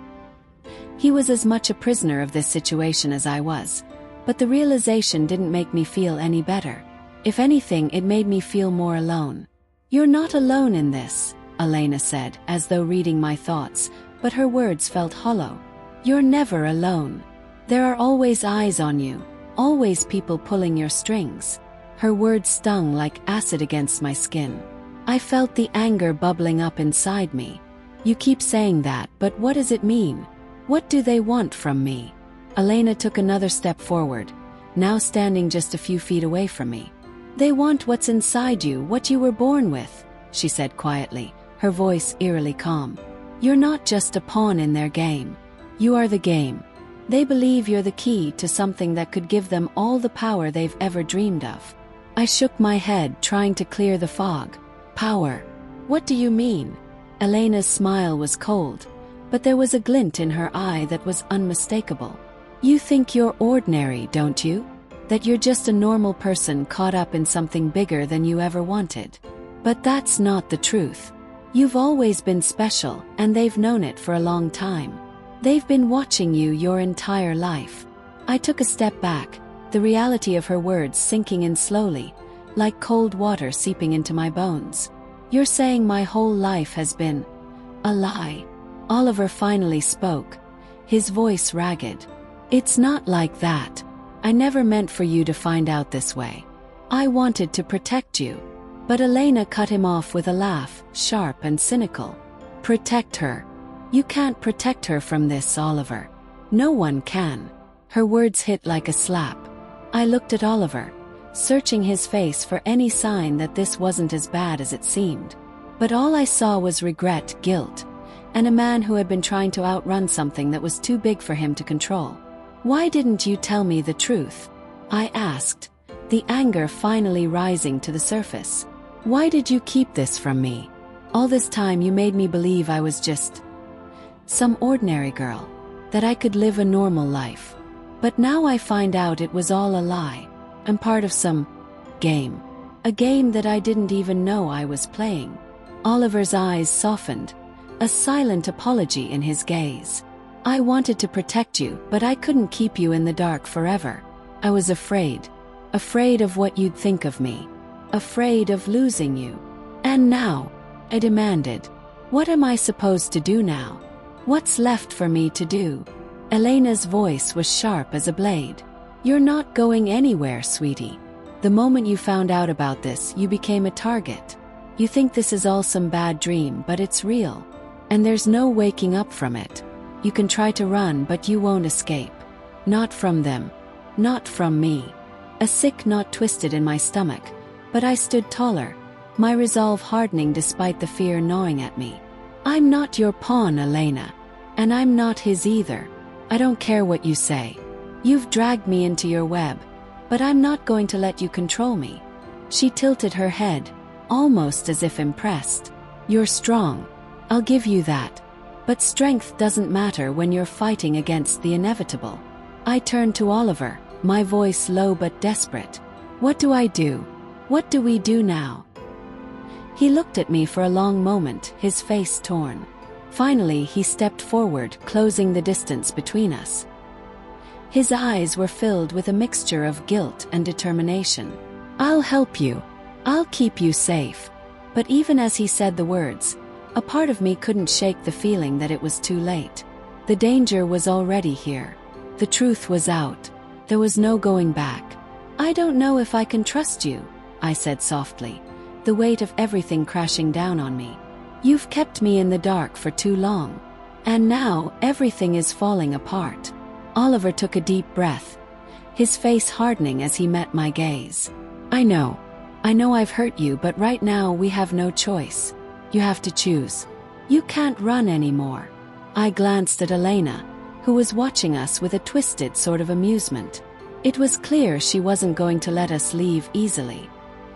Speaker 1: He was as much a prisoner of this situation as I was, but the realization didn't make me feel any better. If anything, it made me feel more alone. "You're not alone in this," Elena said, as though reading my thoughts, but her words felt hollow. "You're never alone. There are always eyes on you, always people pulling your strings." Her words stung like acid against my skin. I felt the anger bubbling up inside me. "You keep saying that, but what does it mean? What do they want from me?" Elena took another step forward, now standing just a few feet away from me. "They want what's inside you, what you were born with," she said quietly, her voice eerily calm. "You're not just a pawn in their game. You are the game. They believe you're the key to something that could give them all the power they've ever dreamed of." I shook my head, trying to clear the fog. "Power? What do you mean?" Elena's smile was cold, but there was a glint in her eye that was unmistakable. "You think you're ordinary, don't you? That you're just a normal person caught up in something bigger than you ever wanted. But that's not the truth. You've always been special, and they've known it for a long time. They've been watching you your entire life." I took a step back, the reality of her words sinking in slowly, like cold water seeping into my bones. "You're saying my whole life has been a lie?" Oliver finally spoke, his voice ragged. "It's not like that. I never meant for you to find out this way. I wanted to protect you." But Elena cut him off with a laugh, sharp and cynical. "Protect her? You can't protect her from this, Oliver. No one can." Her words hit like a slap. I looked at Oliver, searching his face for any sign that this wasn't as bad as it seemed. But all I saw was regret, guilt, and a man who had been trying to outrun something that was too big for him to control. "Why didn't you tell me the truth?" I asked, the anger finally rising to the surface. "Why did you keep this from me? All this time you made me believe I was just some ordinary girl, that I could live a normal life. But now I find out it was all a lie. I'm part of some game. A game that I didn't even know I was playing." Oliver's eyes softened, a silent apology in his gaze. "I wanted to protect you, but I couldn't keep you in the dark forever. I was afraid. Afraid of what you'd think of me. Afraid of losing you. And now," I demanded, "what am I supposed to do now? What's left for me to do?" Elena's voice was sharp as a blade. "You're not going anywhere, sweetie. The moment you found out about this, you became a target. You think this is all some bad dream, but it's real. And there's no waking up from it. You can try to run, but you won't escape. Not from them. Not from me." A sick knot twisted in my stomach, but I stood taller, my resolve hardening despite the fear gnawing at me. "I'm not your pawn, Elena. And I'm not his either. I don't care what you say. You've dragged me into your web, but I'm not going to let you control me." She tilted her head, almost as if impressed. "You're strong. I'll give you that. But strength doesn't matter when you're fighting against the inevitable." I turned to Oliver, my voice low but desperate. "What do I do? What do we do now?" He looked at me for a long moment, his face torn. Finally, he stepped forward, closing the distance between us. His eyes were filled with a mixture of guilt and determination. "I'll help you. I'll keep you safe. But even as he said the words, a part of me couldn't shake the feeling that it was too late. The danger was already here. The truth was out. There was no going back. I don't know if I can trust you, I said softly, the weight of everything crashing down on me. You've kept me in the dark for too long. And now, everything is falling apart. Oliver took a deep breath, his face hardening as he met my gaze. I know I've hurt you, but right now we have no choice. You have to choose. You can't run anymore. I glanced at Elena, who was watching us with a twisted sort of amusement. It was clear she wasn't going to let us leave easily.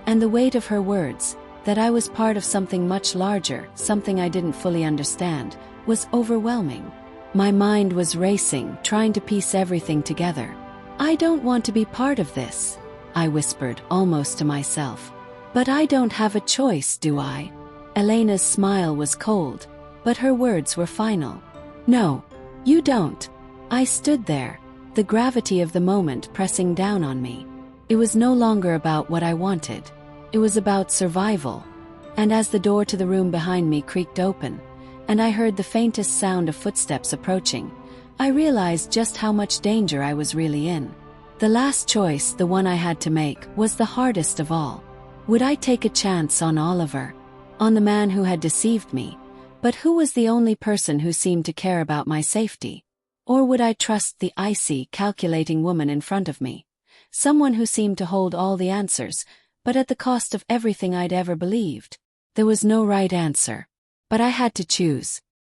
Speaker 1: And the weight of her words, that I was part of something much larger, something I didn't fully understand, was overwhelming. My mind was racing, trying to piece everything together. I don't want to be part of this, I whispered, almost to myself. But I don't have a choice, do I? Elena's smile was cold, but her words were final. No, you don't. I stood there, the gravity of the moment pressing down on me. It was no longer about what I wanted. It was about survival. And as the door to the room behind me creaked open, and I heard the faintest sound of footsteps approaching, I realized just how much danger I was really in. The last choice, the one I had to make, was the hardest of all. Would I take a chance on Oliver? On the man who had deceived me, but who was the only person who seemed to care about my safety? Or would I trust the icy, calculating woman in front of me? Someone who seemed to hold all the answers, but at the cost of everything I'd ever believed. There was no right answer. But I had to choose.